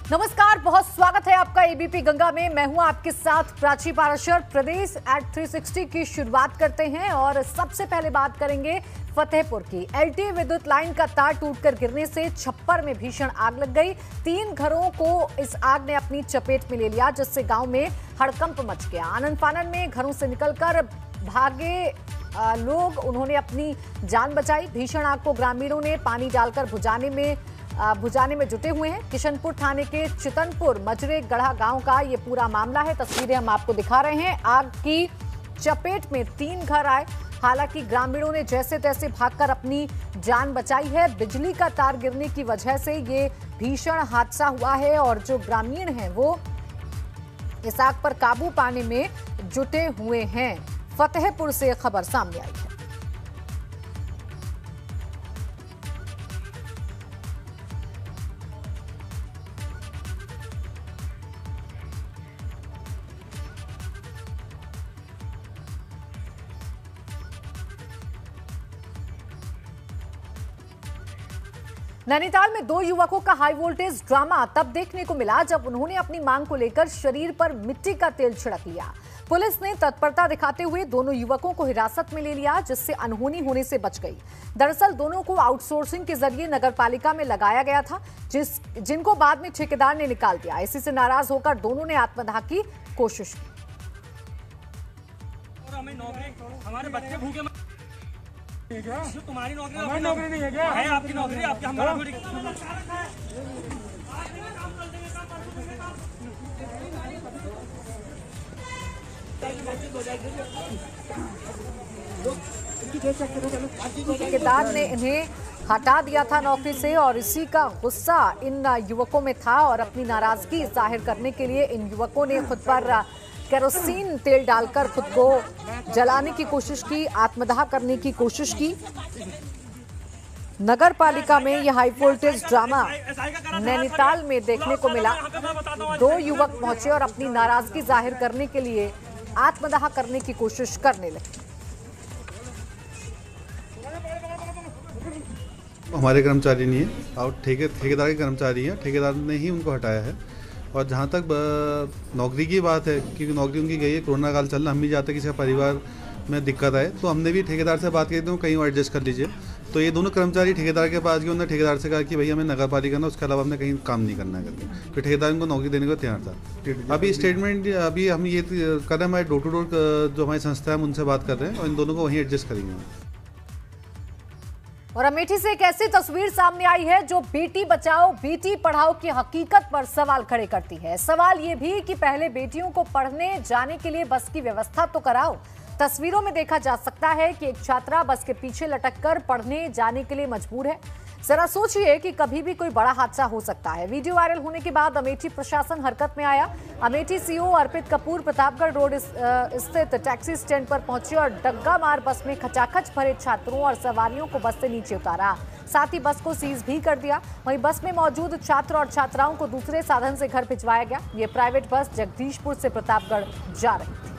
नमस्कार, बहुत स्वागत है आपका एबीपी गंगा में। मैं हूं आपके साथ प्राची पाराशर। प्रदेश एट 360 की शुरुआत करते हैं और सबसे पहले बात करेंगे फतेहपुर की। एलटी विद्युत लाइन का तार टूटकर गिरने से छप्पर में भीषण आग लग गई। 3 घरों को इस आग ने अपनी चपेट में ले लिया, जिससे गांव में हड़कंप मच गया। आनन फानन में घरों से निकलकर भागे लोग, उन्होंने अपनी जान बचाई। भीषण आग को ग्रामीणों ने पानी डालकर बुझाने में जुटे हुए हैं। किशनपुर थाने के चितनपुर मजरे गढ़ा गांव का ये पूरा मामला है। तस्वीरें हम आपको दिखा रहे हैं। आग की चपेट में 3 घर आए। हालांकि ग्रामीणों ने जैसे तैसे भागकर अपनी जान बचाई है। बिजली का तार गिरने की वजह से ये भीषण हादसा हुआ है और जो ग्रामीण हैं वो इस आग पर काबू पाने में जुटे हुए हैं। फतेहपुर से खबर सामने आई है। नैनीताल में 2 युवकों का हाई वोल्टेज ड्रामा तब देखने को मिला जब उन्होंने अपनी मांग को लेकर शरीर पर मिट्टी का तेल छिड़क लिया। पुलिस ने तत्परता दिखाते हुए दोनों युवकों को हिरासत में ले लिया, जिससे अनहोनी होने से बच गई। दरअसल दोनों को आउटसोर्सिंग के जरिए नगरपालिका में लगाया गया था, जिनको बाद में ठेकेदार ने निकाल दिया। इसी से नाराज होकर दोनों ने आत्मदाह की कोशिश की। हमारे बच्चे भूखे तुम्हारी नौकरी हमारी नौकरी नहीं है क्या? है आपकी नौकरी, आपकी हमारा थोड़ी। ठेकेदार ने इन्हें हटा दिया था नौकरी से और इसी का गुस्सा इन युवकों में था और अपनी नाराजगी जाहिर करने के लिए इन युवकों ने खुद पर केरोसिन तेल डालकर खुद को जलाने की कोशिश की, आत्मदाह करने की कोशिश की। नगर पालिका में यह हाई वोल्टेज ड्रामा नैनीताल में देखने को मिला। 2 युवक पहुंचे और अपनी नाराजगी जाहिर करने के लिए आत्मदाह करने की कोशिश करने लगे। हमारे कर्मचारी नहीं है और ठेकेदार के कर्मचारी हैं। ठेकेदार ने ही उनको हटाया है। और जहाँ तक नौकरी की बात है, क्योंकि नौकरी उनकी गई है, कोरोना काल चल रहा, हम भी चाहते किसी का परिवार में दिक्कत आए, तो हमने भी ठेकेदार से बात की थी कहीं और एडजस्ट कर लीजिए। तो ये दोनों कर्मचारी ठेकेदार के पास गए। उन्होंने ठेकेदार से कहा कि भैया हमें नगर पालिका ना, उसके अलावा हमने कहीं काम नहीं करना है करके। तो ठेकेदार उनको नौकरी देने को तैयार था। अभी स्टेटमेंट अभी हम ये कर रहे हैं, हमारे डोर टू डोर जो हमारी संस्था है हम उनसे बात कर रहे हैं और इन दोनों को वहीं एडजस्ट करेंगे। और अमेठी से एक ऐसी तस्वीर सामने आई है जो बेटी बचाओ बेटी पढ़ाओ की हकीकत पर सवाल खड़े करती है। सवाल ये भी कि पहले बेटियों को पढ़ने जाने के लिए बस की व्यवस्था तो कराओ। तस्वीरों में देखा जा सकता है कि एक छात्रा बस के पीछे लटककर पढ़ने जाने के लिए मजबूर है। जरा सोचिए कि कभी भी कोई बड़ा हादसा हो सकता है। वीडियो वायरल होने के बाद अमेठी प्रशासन हरकत में आया। अमेठी सीओ अर्पित कपूर प्रतापगढ़ रोड स्थित टैक्सी स्टैंड पर पहुंचे और डग्गा मार बस में खचाखच भरे छात्रों और सवारियों को बस से नीचे उतारा। साथ ही बस को सीज भी कर दिया। वहीं बस में मौजूद छात्र और छात्राओं को दूसरे साधन से घर भिजवाया गया। ये प्राइवेट बस जगदीशपुर से प्रतापगढ़ जा रही थी।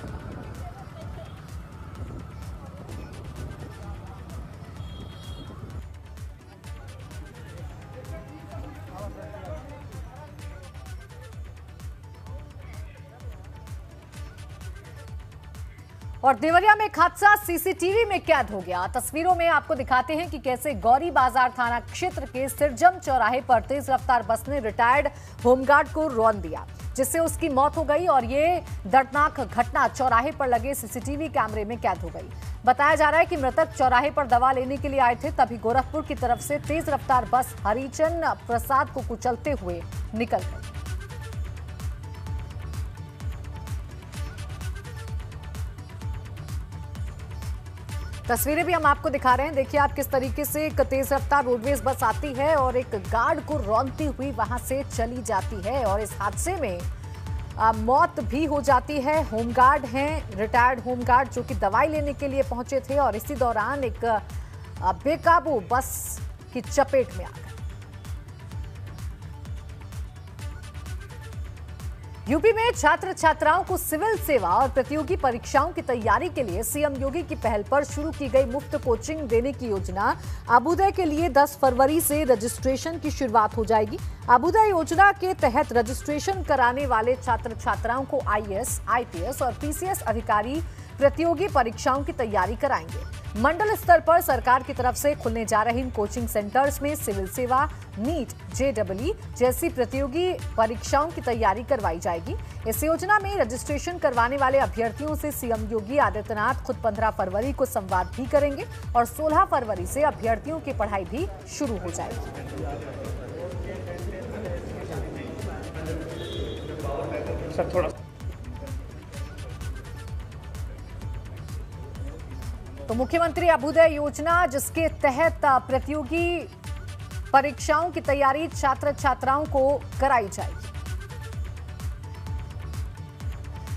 और देवरिया में एक हादसा सीसीटीवी में कैद हो गया। तस्वीरों में आपको दिखाते हैं कि कैसे गौरी बाजार थाना क्षेत्र के सिरजम चौराहे पर तेज रफ्तार बस ने रिटायर्ड होमगार्ड को रौंद दिया, जिससे उसकी मौत हो गई। और ये दर्दनाक घटना चौराहे पर लगे सीसीटीवी कैमरे में कैद हो गई। बताया जा रहा है कि मृतक चौराहे पर दवा लेने के लिए आए थे, तभी गोरखपुर की तरफ से तेज रफ्तार बस हरिचंद प्रसाद को कुचलते हुए निकल गई। तस्वीरें भी हम आपको दिखा रहे हैं। देखिए आप किस तरीके से एक तेज रफ्तार रोडवेज बस आती है और एक गार्ड को रौंदती हुई वहां से चली जाती है और इस हादसे में मौत भी हो जाती है। होमगार्ड हैं, रिटायर्ड होमगार्ड, जो कि दवाई लेने के लिए पहुंचे थे और इसी दौरान एक बेकाबू बस की चपेट में आ गए। यूपी में छात्र छात्राओं को सिविल सेवा और प्रतियोगी परीक्षाओं की तैयारी के लिए सीएम योगी की पहल पर शुरू की गई मुफ्त कोचिंग देने की योजना अभ्युदय के लिए 10 फरवरी से रजिस्ट्रेशन की शुरुआत हो जाएगी। अभ्युदय योजना के तहत रजिस्ट्रेशन कराने वाले छात्र छात्राओं को आईएएस, आईपीएस और पीसीएस अधिकारी प्रतियोगी परीक्षाओं की तैयारी कराएंगे। मंडल स्तर पर सरकार की तरफ से खुलने जा रहे इन कोचिंग सेंटर्स में सिविल सेवा, नीट, जेईई जैसी प्रतियोगी परीक्षाओं की तैयारी करवाई जाएगी। इस योजना में रजिस्ट्रेशन करवाने वाले अभ्यर्थियों से सीएम योगी आदित्यनाथ खुद 15 फरवरी को संवाद भी करेंगे और 16 फरवरी से अभ्यर्थियों की पढ़ाई भी शुरू हो जाएगी। तो मुख्यमंत्री अभ्युदय योजना, जिसके तहत प्रतियोगी परीक्षाओं की तैयारी छात्र छात्राओं को कराई जाएगी।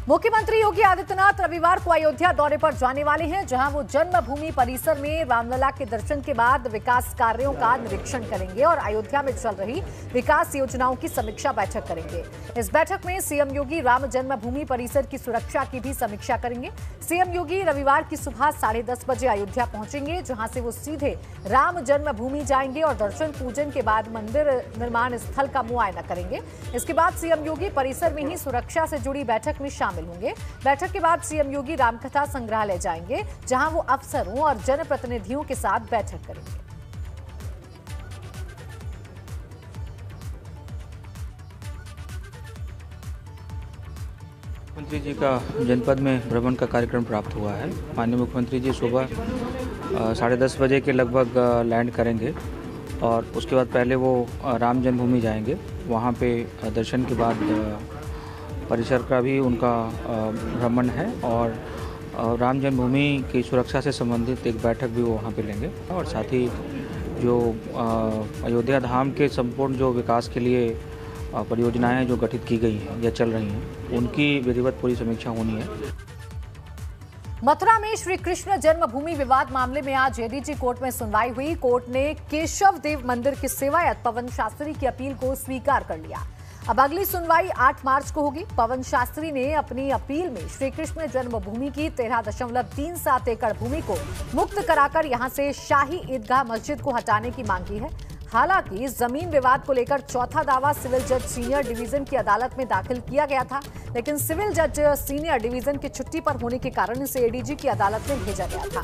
मुख्यमंत्री योगी आदित्यनाथ रविवार को अयोध्या दौरे पर जाने वाले हैं, जहां वो जन्मभूमि परिसर में रामलला के दर्शन के बाद विकास कार्यों का निरीक्षण करेंगे और अयोध्या में चल रही विकास योजनाओं की समीक्षा बैठक करेंगे। इस बैठक में सीएम योगी राम जन्मभूमि परिसर की सुरक्षा की भी समीक्षा करेंगे। सीएम योगी रविवार की सुबह 10:30 बजे अयोध्या पहुंचेंगे, जहां से वो सीधे राम जन्मभूमि जाएंगे और दर्शन पूजन के बाद मंदिर निर्माण स्थल का मुआयना करेंगे। इसके बाद सीएम योगी परिसर में ही सुरक्षा से जुड़ी बैठक में शामिल होंगे। बैठक के बाद सीएम योगी रामकथा संग्रहालय जाएंगे, जहां वो अफसरों और जनप्रतिनिधियों के साथ बैठक करेंगे। मुख्यमंत्री जी का जनपद में भ्रमण का कार्यक्रम प्राप्त हुआ है। माननीय मुख्यमंत्री जी सुबह 10:30 बजे के लगभग लैंड करेंगे और उसके बाद पहले वो राम जन्मभूमि जाएंगे। वहाँ पे दर्शन के बाद परिसर का भी उनका भ्रमण है और राम जन्मभूमि की सुरक्षा से संबंधित एक बैठक भी वो वहाँ पे लेंगे और साथ ही जो अयोध्या धाम के संपूर्ण जो विकास के लिए परियोजनाएं जो गठित की गई हैं या चल रही हैं, उनकी विधिवत पूरी समीक्षा होनी है। मथुरा में श्री कृष्ण जन्मभूमि विवाद मामले में आज एडीजे कोर्ट में सुनवाई हुई। कोर्ट ने केशव देव मंदिर के सेवायत पवन शास्त्री की अपील को स्वीकार कर लिया। अब अगली सुनवाई 8 मार्च को होगी। पवन शास्त्री ने अपनी अपील में श्री कृष्ण जन्मभूमि की 13.37 एकड़ भूमि को मुक्त कराकर यहां से शाही ईदगाह मस्जिद को हटाने की मांग की है। हालांकि जमीन विवाद को लेकर चौथा दावा सिविल जज सीनियर डिवीजन की अदालत में दाखिल किया गया था, लेकिन सिविल जज सीनियर डिवीजन की छुट्टी पर होने के कारण इसे एडीजी की अदालत में भेजा गया था।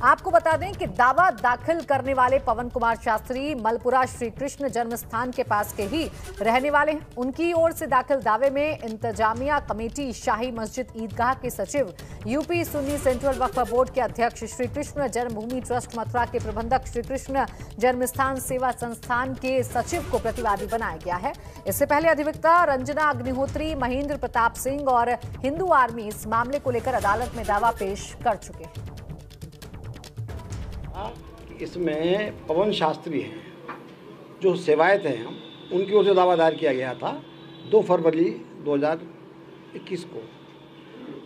आपको बता दें कि दावा दाखिल करने वाले पवन कुमार शास्त्री मलपुरा श्री कृष्ण जन्म स्थान के पास के ही रहने वाले हैं। उनकी ओर से दाखिल दावे में इंतजामिया कमेटी, शाही मस्जिद ईदगाह के सचिव, यूपी सुन्नी सेंट्रल वक्फ बोर्ड के अध्यक्ष, श्री कृष्ण जन्मभूमि ट्रस्ट मथुरा के प्रबंधक, श्री कृष्ण जन्मस्थान सेवा संस्थान के सचिव को प्रतिवादी बनाया गया है। इससे पहले अधिवक्ता रंजना अग्निहोत्री, महेंद्र प्रताप सिंह और हिंदू आर्मी इस मामले को लेकर अदालत में दावा पेश कर चुके हैं। इसमें पवन शास्त्री हैं जो सेवायत हैं, हम उनकी ओर से दावा दायर किया गया था 2 फरवरी 2021 को।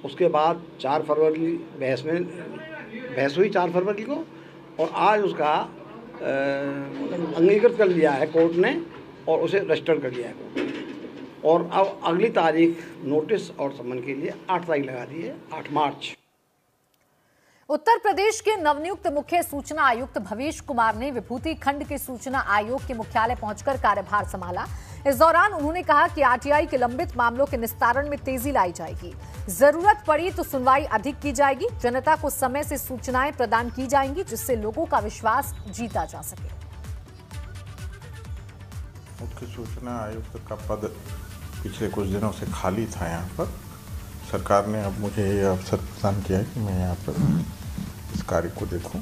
उसके बाद 4 फरवरी बहस हुई 4 फरवरी को और आज उसका अंगीकृत कर लिया है कोर्ट ने और उसे रजिस्टर कर लिया है कोर्ट ने। और अब अगली तारीख नोटिस और समन के लिए 8 तारीख लगा दी है, 8 मार्च। उत्तर प्रदेश के नवनियुक्त मुख्य सूचना आयुक्त भवेश कुमार ने विभूति खंड के सूचना आयोग के मुख्यालय पहुंचकर कार्यभार संभाला। इस दौरान उन्होंने कहा कि आरटीआई के लंबित मामलों के निस्तारण में तेजी लाई जाएगी। जरूरत पड़ी तो सुनवाई अधिक की जाएगी। जनता को समय से सूचनाएं प्रदान की जाएंगी, जिससे लोगों का विश्वास जीता जा सके। मुख्य सूचना आयुक्त का पद पिछले कुछ दिनों से खाली था। यहाँ पर सरकार ने अब मुझे ये अवसर प्रदान किया है कि मैं यहाँ पर इस कार्य को देखूं।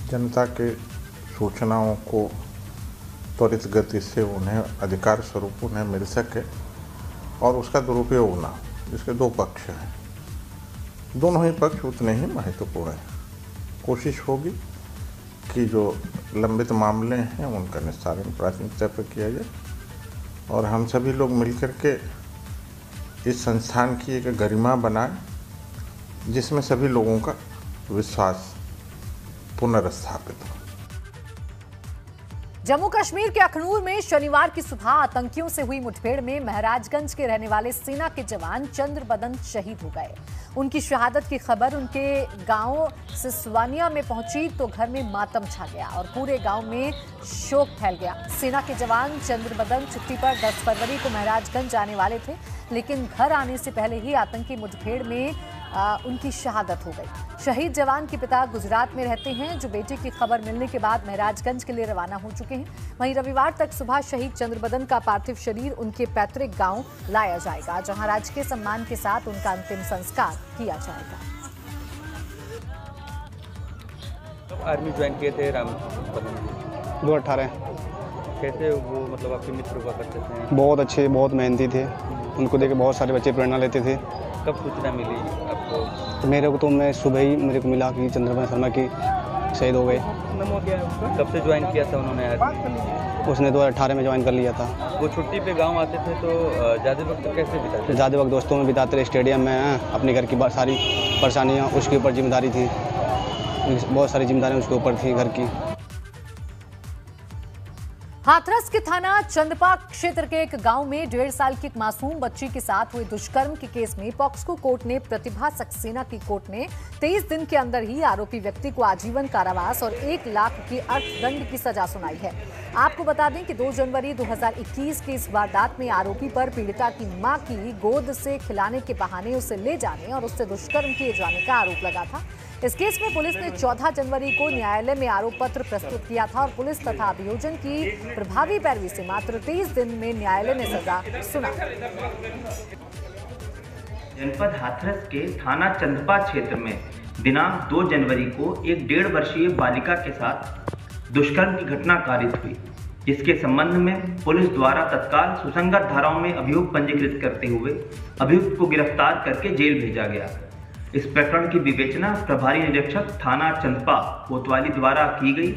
जनता के सूचनाओं को त्वरित गति से उन्हें अधिकार स्वरूप उन्हें मिल सके और उसका दुरुपयोग ना, जिसके 2 पक्ष हैं। दोनों ही पक्ष उतने ही महत्वपूर्ण हैं। कोशिश होगी कि जो लंबित मामले हैं उनका निस्तारण प्राथमिकता पर किया जाए और हम सभी लोग मिलकर के इस संस्थान की एक गरिमा बनाएं, जिसमें सभी लोगों का विश्वास पुनर्स्थापित हो। जम्मू कश्मीर के अखनूर में शनिवार की सुबह आतंकियों से हुई मुठभेड़ में महराजगंज के रहने वाले सेना के जवान चंद्र बदन शहीद हो गए। उनकी शहादत की खबर उनके गांव सिसवानिया में पहुंची तो घर में मातम छा गया और पूरे गांव में शोक फैल गया। सेना के जवान चंद्र बदन छुट्टी पर 10 फरवरी को महराजगंज आने वाले थे, लेकिन घर आने से पहले ही आतंकी मुठभेड़ में उनकी शहादत हो गई। शहीद जवान के पिता गुजरात में रहते हैं, जो बेटे की खबर मिलने के बाद महराजगंज के लिए रवाना हो चुके हैं। वहीं रविवार तक सुबह शहीद चंद्रबदन का पार्थिव शरीर उनके पैतृक गांव लाया जाएगा, जहां राजकीय सम्मान के साथ उनका अंतिम संस्कार किया जाएगा। आर्मी ज्वाइन किए थे राम 2018। कैसे वो मतलब आपके मित्र हुआ करते थे? बहुत अच्छे, बहुत मेहनती थे। उनको देख के बहुत सारे बच्चे प्रेरणा लेते थे। कब सूचना मिली आपको? मेरे को तो मैं सुबह ही मेरे को मिला कि चंद्रबदन शर्मा की शहीद हो गए। कब से ज्वाइन किया था उन्होंने आर्मी? उसने 2018 में ज्वाइन कर लिया था। वो छुट्टी पे गांव आते थे तो ज़्यादा वक्त कैसे बिताते? ज़्यादा वक्त दोस्तों में बिताते रहे, स्टेडियम में। अपने घर की सारी परेशानियाँ उसके ऊपर जिम्मेदारी थी, बहुत सारी जिम्मेदारियाँ उसके ऊपर थी घर की। हाथरस के थाना चंदपा क्षेत्र के एक गांव में 1.5 साल की एक मासूम बच्ची के साथ हुए दुष्कर्म के केस में पॉक्सो कोर्ट ने प्रतिभा सक्सेना की कोर्ट ने 23 दिन के अंदर ही आरोपी व्यक्ति को आजीवन कारावास और 1 लाख की अर्थदंड की सजा सुनाई है। आपको बता दें कि 2 जनवरी 2021 की इस वारदात में आरोपी पर पीड़िता की मां की गोद से खिलाने के बहाने उसे ले जाने और उससे दुष्कर्म किए जाने का आरोप लगा था। इस केस में पुलिस ने 14 जनवरी को न्यायालय में आरोप पत्र प्रस्तुत किया था और पुलिस तथा अभियोजन की प्रभावी पैरवी से मात्र 23 दिन में न्यायालय ने सजा सुनाई। जनपद हाथरस के थाना चंदपा क्षेत्र में दिनांक 2 जनवरी को एक 1.5 वर्षीय बालिका के साथ दुष्कर्म की घटना कारित हुई, जिसके संबंध में पुलिस द्वारा तत्काल सुसंगत धाराओं में अभियोग पंजीकृत करते हुए अभियुक्त को गिरफ्तार करके जेल भेजा गया। इस प्रकरण की विवेचना प्रभारी निरीक्षक थाना चंदपा कोतवाली द्वारा की गई,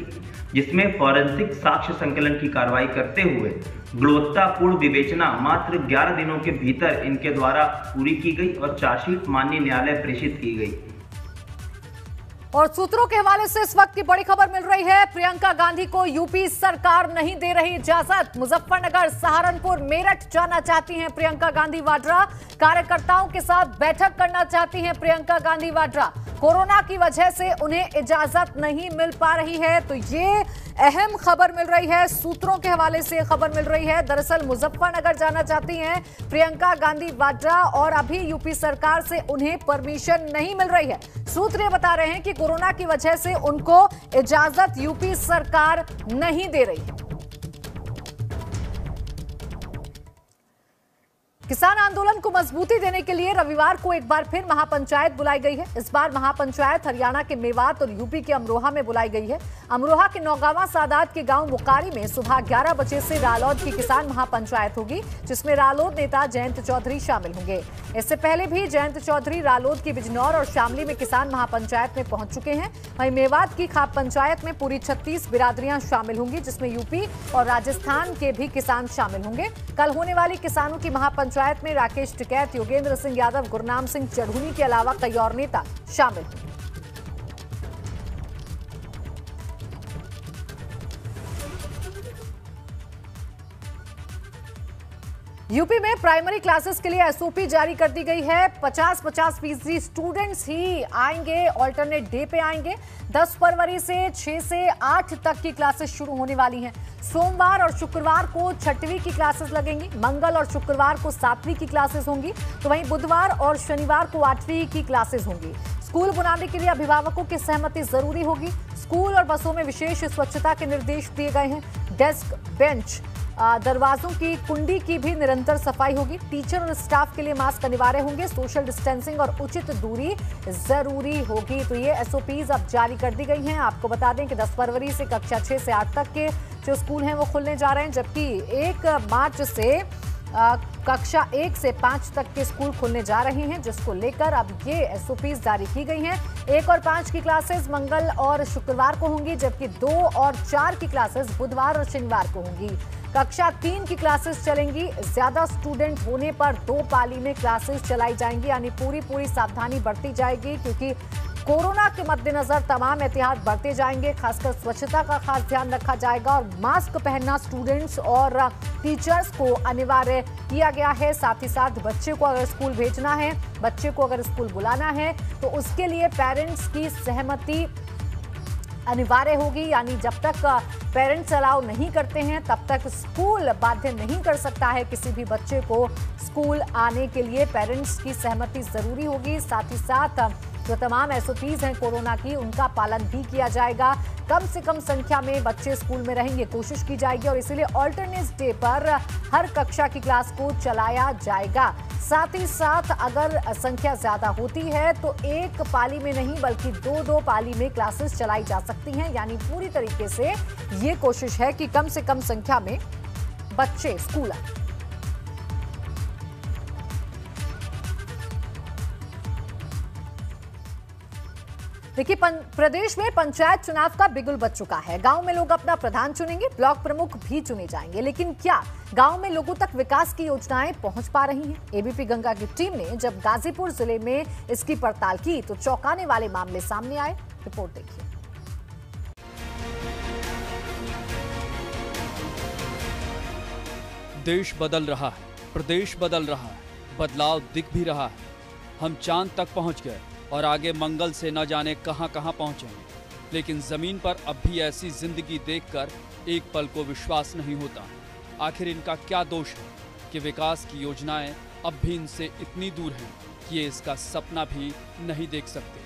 जिसमें फॉरेंसिक साक्ष्य संकलन की कार्रवाई करते हुए गुणवत्तापूर्ण विवेचना मात्र 11 दिनों के भीतर इनके द्वारा पूरी की गई और चार्जशीट माननीय न्यायालय प्रेषित की गई। और सूत्रों के हवाले से इस वक्त की बड़ी खबर मिल रही है, प्रियंका गांधी को यूपी सरकार नहीं दे रही इजाजत। मुजफ्फरनगर, सहारनपुर, मेरठ जाना चाहती हैं प्रियंका गांधी वाड्रा। कार्यकर्ताओं के साथ बैठक करना चाहती हैं प्रियंका गांधी वाड्रा। कोरोना की वजह से उन्हें इजाजत नहीं मिल पा रही है, तो ये अहम खबर मिल रही है, सूत्रों के हवाले से खबर मिल रही है। दरअसल मुजफ्फरनगर जाना चाहती हैं प्रियंका गांधी वाड्रा और अभी यूपी सरकार से उन्हें परमिशन नहीं मिल रही है। सूत्र ये बता रहे हैं कि कोरोना की वजह से उनको इजाजत यूपी सरकार नहीं दे रही है। किसान आंदोलन को मजबूती देने के लिए रविवार को एक बार फिर महापंचायत बुलाई गई है। इस बार महापंचायत हरियाणा के मेवात और यूपी के अमरोहा में बुलाई गई है। अमरोहा के नौगावा सादात के गांव मुकारी में सुबह 11 बजे से रालोद की किसान महापंचायत होगी, जिसमें रालोद नेता जयंत चौधरी शामिल होंगे। इससे पहले भी जयंत चौधरी रालोद की बिजनौर और शामली में किसान महापंचायत में पहुंच चुके हैं। वहीं मेवात की खाप पंचायत में पूरी 36 बिरादरियां शामिल होंगी, जिसमें यूपी और राजस्थान के भी किसान शामिल होंगे। कल होने वाली किसानों की महापंचायत में राकेश टिकैत, योगेंद्र सिंह यादव, गुरनाम सिंह चढ़ूनी के अलावा कई और नेता शामिल हैं। यूपी में प्राइमरी क्लासेस के लिए एसओपी जारी कर दी गई है। 50-50% स्टूडेंट्स ही आएंगे, ऑल्टरनेट डे पे आएंगे। 10 फरवरी से 6 से 8 तक की क्लासेस शुरू होने वाली हैं। सोमवार और शुक्रवार को 6वीं की क्लासेस लगेंगी। मंगल और शुक्रवार को 7वीं की क्लासेस होंगी, तो वहीं बुधवार और शनिवार को 8वीं की क्लासेस होंगी। स्कूल बुलाने के लिए अभिभावकों की सहमति जरूरी होगी। स्कूल और बसों में विशेष स्वच्छता के निर्देश दिए गए हैं। डेस्क, बेंच, दरवाजों की कुंडी की भी निरंतर सफाई होगी। टीचर और स्टाफ के लिए मास्क अनिवार्य होंगे। सोशल डिस्टेंसिंग और उचित दूरी जरूरी होगी। तो ये एसओपीज अब जारी कर दी गई हैं। आपको बता दें कि 10 फरवरी से कक्षा 6 से 8 तक के जो स्कूल हैं वो खुलने जा रहे हैं, जबकि 1 मार्च से कक्षा 1 से 5 तक के स्कूल खुलने जा रहे हैं, जिसको लेकर अब ये एसओपीज जारी की गई हैं। 1 और 5 की क्लासेस मंगल और शुक्रवार को होंगी, जबकि 2 और 4 की क्लासेस बुधवार और शनिवार को होंगी। कक्षा 3 की क्लासेस चलेंगी। ज्यादा स्टूडेंट होने पर 2 पाली में क्लासेस चलाई जाएंगी, यानी पूरी सावधानी बरती जाएगी, क्योंकि कोरोना के मद्देनजर तमाम एहतियात बरते जाएंगे, खासकर स्वच्छता का खास ध्यान रखा जाएगा और मास्क पहनना स्टूडेंट्स और टीचर्स को अनिवार्य किया गया है। साथ ही साथ बच्चे को अगर स्कूल भेजना है, बच्चे को अगर स्कूल बुलाना है तो उसके लिए पेरेंट्स की सहमति अनिवार्य होगी, यानी जब तक पेरेंट्स अलाउ नहीं करते हैं तब तक स्कूल बाध्य नहीं कर सकता है किसी भी बच्चे को स्कूल आने के लिए। पेरेंट्स की सहमति जरूरी होगी। साथ ही साथ जो तमाम एसओपीज हैं कोरोना की, उनका पालन भी किया जाएगा। कम से कम संख्या में बच्चे स्कूल में रहेंगे, कोशिश की जाएगी और इसीलिए ऑल्टरनेट डे पर हर कक्षा की क्लास को चलाया जाएगा। साथ ही साथ अगर संख्या ज्यादा होती है तो एक पाली में नहीं बल्कि दो पाली में क्लासेस चलाई जा सकती हैं, यानी पूरी तरीके से ये कोशिश है कि कम से कम संख्या में बच्चे स्कूल आए। देखिए, प्रदेश में पंचायत चुनाव का बिगुल बज चुका है। गांव में लोग अपना प्रधान चुनेंगे, ब्लॉक प्रमुख भी चुने जाएंगे, लेकिन क्या गांव में लोगों तक विकास की योजनाएं पहुंच पा रही हैं? एबीपी गंगा की टीम ने जब गाजीपुर जिले में इसकी पड़ताल की तो चौंकाने वाले मामले सामने आए। रिपोर्ट देखिए। देश बदल रहा है, प्रदेश बदल रहा है, बदलाव दिख भी रहा है। हम चांद तक पहुंच गए और आगे मंगल से न जाने कहां कहां पहुंचेंगे, लेकिन जमीन पर अब भी ऐसी जिंदगी देखकर एक पल को विश्वास नहीं होता। आखिर इनका क्या दोष है कि विकास की योजनाएं अब भी इनसे इतनी दूर हैं कि ये इसका सपना भी नहीं देख सकते।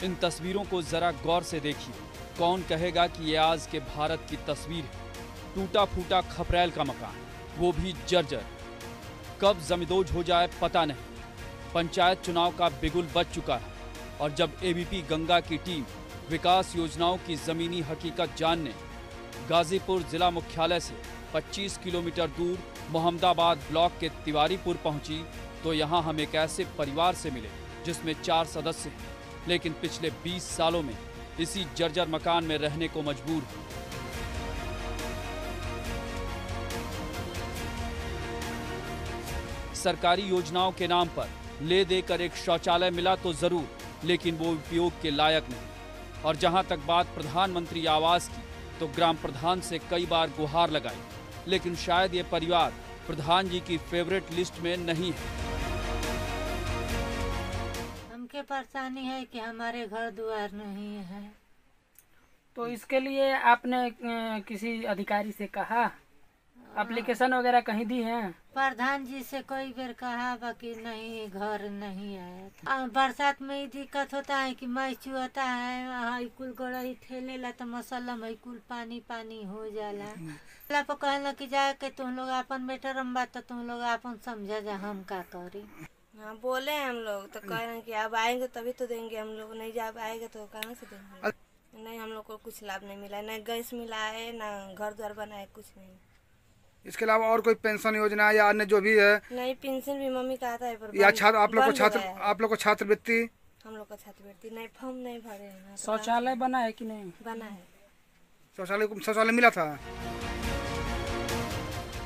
इन तस्वीरों को जरा गौर से देखिए। कौन कहेगा कि ये आज के भारत की तस्वीर है? टूटा फूटा खपरेल का मकान, वो भी जर्जर। कब जमींदोज हो जाए पता नहीं। पंचायत चुनाव का बिगुल बज चुका है और जब एबीपी गंगा की टीम विकास योजनाओं की जमीनी हकीकत जानने गाजीपुर जिला मुख्यालय से 25 किलोमीटर दूर मोहम्मदाबाद ब्लॉक के तिवारीपुर पहुंची तो यहां हम एक ऐसे परिवार से मिले जिसमें 4 सदस्य हैं, लेकिन पिछले 20 सालों में इसी जर्जर मकान में रहने को मजबूर हैं। सरकारी योजनाओं के नाम पर ले देकर एक शौचालय मिला तो जरूर, लेकिन वो उपयोग के लायक नहीं। और जहां तक बात प्रधानमंत्री आवास की, तो ग्राम प्रधान से कई बार गुहार लगाई, लेकिन शायद ये परिवार प्रधान जी की फेवरेट लिस्ट में नहीं है। हमके परेशानी है कि हमारे घर द्वार नहीं है। तो इसके लिए आपने किसी अधिकारी से कहा? एप्लीकेशन वगैरह कहीं दी है? प्रधान जी से कई बार कहा बाकी नहीं, घर नहीं आया। बरसात में ही दिक्कत होता है कि मई चुहता है, कुल गड़ही ठेले ला तो मसाला में कुल पानी पानी हो जाला। पर कहला कि जाए के तुम लोग अपन बेटा बात तो तुम लोग अपन समझा जा, हम का करी। हाँ बोले हम लोग तो कह रहे हैं कि अब आएंगे तभी तो देंगे, हम लोग नहीं जब आएंगे तो कहाँ से देंगे। नहीं, हम लोग को कुछ लाभ नहीं मिला, न गैस मिला है न घर द्वार बना है, कुछ नहीं। इसके अलावा और कोई पेंशन योजना या अन्य जो भी है? नहीं, पेंशन भी मम्मी का आता है पर या छात्र आप लोग को छात्रवृत्ति? हम लोग को छात्रवृत्ति नहीं, फॉर्म नहीं भरे हैं। शौचालय बना है कि नहीं? बना है। शौचालय मिला था।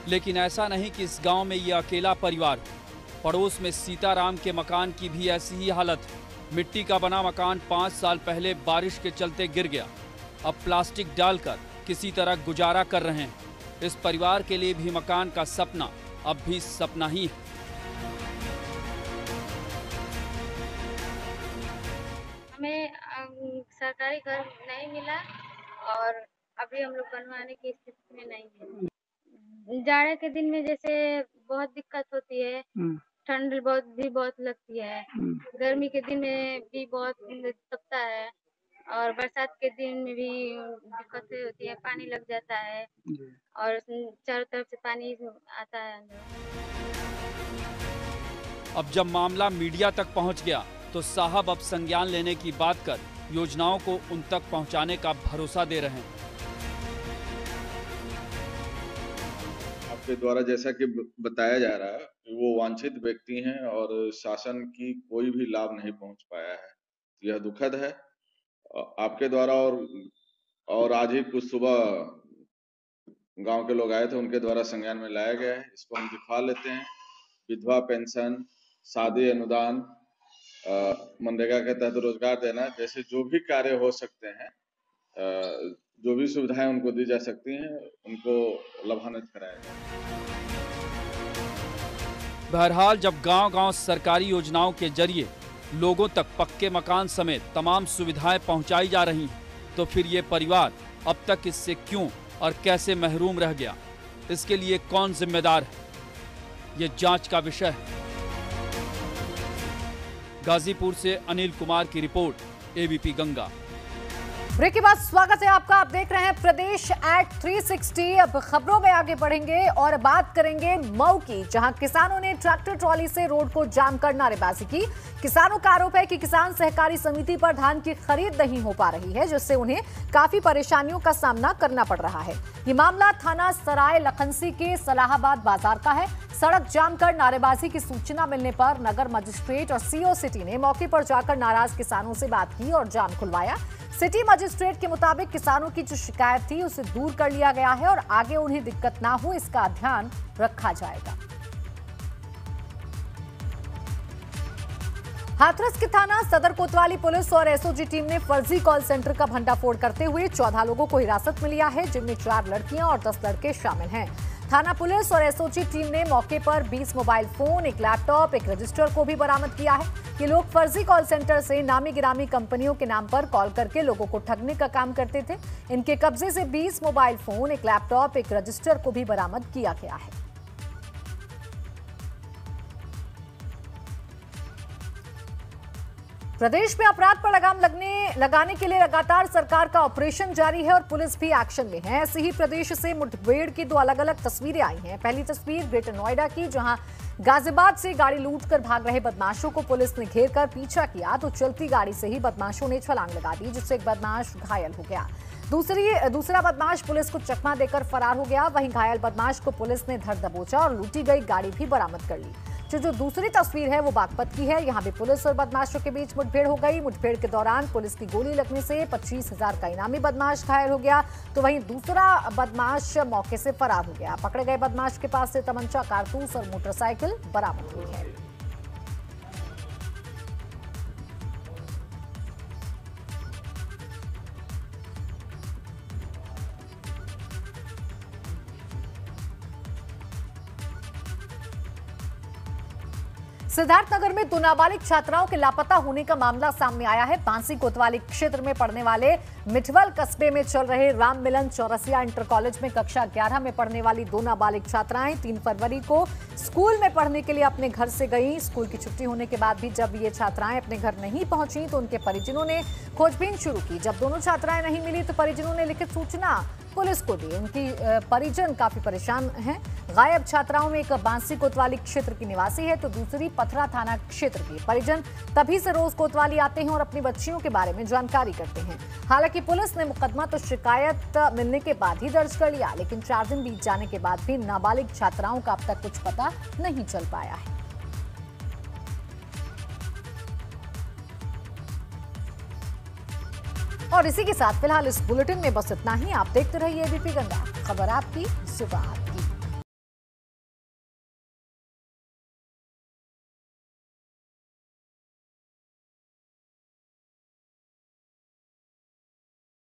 लेकिन ऐसा नहीं कि इस गांव में ये अकेला परिवार। पड़ोस में सीताराम के मकान की भी ऐसी ही हालत है। मिट्टी का बना मकान 5 साल पहले बारिश के चलते गिर गया। अब प्लास्टिक डालकर किसी तरह गुजारा कर रहे हैं। इस परिवार के लिए भी मकान का सपना अब भी सपना ही है। हमें सरकारी घर नहीं मिला और अभी हम लोग बनवाने की स्थिति में नहीं है। जाड़े के दिन में जैसे बहुत दिक्कत होती है, ठंड बहुत लगती है, गर्मी के दिन में भी बहुत तपता है और बरसात के दिन में भी दिक्कतें होती है, पानी लग जाता है और चारों तरफ से पानी आता है अंदर। अब जब मामला मीडिया तक पहुंच गया तो साहब अब संज्ञान लेने की बात कर योजनाओं को उन तक पहुंचाने का भरोसा दे रहे हैं। आपके द्वारा जैसा कि बताया जा रहा है, वो वांछित व्यक्ति हैं और शासन की कोई भी लाभ नहीं पहुंच पाया है। यह दुखद है। आपके द्वारा और आज ही कुछ सुबह गांव के लोग आए थे, उनके द्वारा संज्ञान में लाया गया है। इसको हम दिखा लेते हैं विधवा पेंशन, शादी अनुदान, मनरेगा के तहत रोजगार देना जैसे जो भी कार्य हो सकते हैं, जो भी सुविधाएं उनको दी जा सकती हैं, उनको लाभान्वित कराया जाए। बहरहाल जब गांव-गांव सरकारी योजनाओं के जरिए लोगों तक पक्के मकान समेत तमाम सुविधाएं पहुंचाई जा रही हैं, तो फिर ये परिवार अब तक इससे क्यों और कैसे महरूम रह गया, इसके लिए कौन जिम्मेदार है, ये जांच का विषय है। गाजीपुर से अनिल कुमार की रिपोर्ट, एबीपी गंगा। ब्रेक के बाद स्वागत है आपका। आप देख रहे हैं प्रदेश एट 360। अब खबरों में आगे बढ़ेंगे और बात करेंगे मऊ की, जहां किसानों ने ट्रैक्टर ट्रॉली से रोड को जाम कर नारेबाजी की। किसानों का आरोप है कि किसान सहकारी समिति पर धान की खरीद नहीं हो पा रही है, जिससे उन्हें काफी परेशानियों का सामना करना पड़ रहा है। ये मामला थाना सराय लखनसी के सलाहाबाद बाजार का है। सड़क जाम कर नारेबाजी की सूचना मिलने पर नगर मजिस्ट्रेट और सीओ सिटी ने मौके पर जाकर नाराज किसानों से बात की और जाम खुलवाया। सिटी मजिस्ट्रेट के मुताबिक किसानों की जो शिकायत थी उसे दूर कर लिया गया है और आगे उन्हें दिक्कत ना हो इसका ध्यान रखा जाएगा। हाथरस के थाना सदर कोतवाली पुलिस और एसओजी टीम ने फर्जी कॉल सेंटर का भंडाफोड़ करते हुए 14 लोगों को हिरासत में लिया है, जिनमें 4 लड़कियां और 10 लड़के शामिल हैं। थाना पुलिस और एसओजी टीम ने मौके पर 20 मोबाइल फोन, एक लैपटॉप, एक रजिस्टर को भी बरामद किया है। ये लोग फर्जी कॉल सेंटर से नामी गिरामी कंपनियों के नाम पर कॉल करके लोगों को ठगने का काम करते थे। इनके कब्जे से 20 मोबाइल फोन, एक लैपटॉप, एक रजिस्टर को भी बरामद किया गया है। प्रदेश में अपराध पर लगाम लगाने के लिए लगातार सरकार का ऑपरेशन जारी है और पुलिस भी एक्शन में है। ऐसे ही प्रदेश से मुठभेड़ की 2 अलग-अलग तस्वीरें आई हैं। पहली तस्वीर ग्रेटर नोएडा की, जहां गाजियाबाद से गाड़ी लूटकर भाग रहे बदमाशों को पुलिस ने घेर कर पीछा किया तो चलती गाड़ी से ही बदमाशों ने छलांग लगा दी, जिससे एक बदमाश घायल हो गया। दूसरा बदमाश पुलिस को चकमा देकर फरार हो गया। वहीं घायल बदमाश को पुलिस ने धर दबोचा और लूटी गई गाड़ी भी बरामद कर ली। जो दूसरी तस्वीर है वो बागपत की है। यहाँ भी पुलिस और बदमाशों के बीच मुठभेड़ हो गई। मुठभेड़ के दौरान पुलिस की गोली लगने से 25,000 का इनामी बदमाश घायल हो गया, तो वहीं दूसरा बदमाश मौके से फरार हो गया। पकड़े गए बदमाश के पास से तमंचा, कारतूस और मोटरसाइकिल बरामद हुई है। सिद्धार्थनगर में 2 नाबालिग छात्राओं के लापता होने का मामला सामने आया है। बांसी कोतवाली क्षेत्र में पढ़ने वाले मिठवल कस्बे में चल रहे राम मिलन चौरसिया इंटर कॉलेज में कक्षा 11 में पढ़ने वाली 2 नाबालिग छात्राएं 3 फरवरी को स्कूल में पढ़ने के लिए अपने घर से गईं। स्कूल की छुट्टी होने के बाद भी जब ये छात्राएं अपने घर नहीं पहुंची तो उनके परिजनों ने खोजबीन शुरू की। जब दोनों छात्राएं नहीं मिली तो परिजनों ने लिखित सूचना पुलिस को दी। उनकी परिजन काफी परेशान हैं। गायब छात्राओं में एक बांसी कोतवाली क्षेत्र की निवासी है तो दूसरी पथरा थाना क्षेत्र की। परिजन तभी से रोज कोतवाली आते हैं और अपनी बच्चियों के बारे में जानकारी करते हैं। हालांकि पुलिस ने मुकदमा तो शिकायत मिलने के बाद ही दर्ज कर लिया, लेकिन 4 दिन बीत जाने के बाद भी नाबालिग छात्राओं का अब तक कुछ पता नहीं चल पाया है। और इसी के साथ फिलहाल इस बुलेटिन में बस इतना ही। आप देखते रहिए एबीपी गंगा, खबर आपकी, जुबान।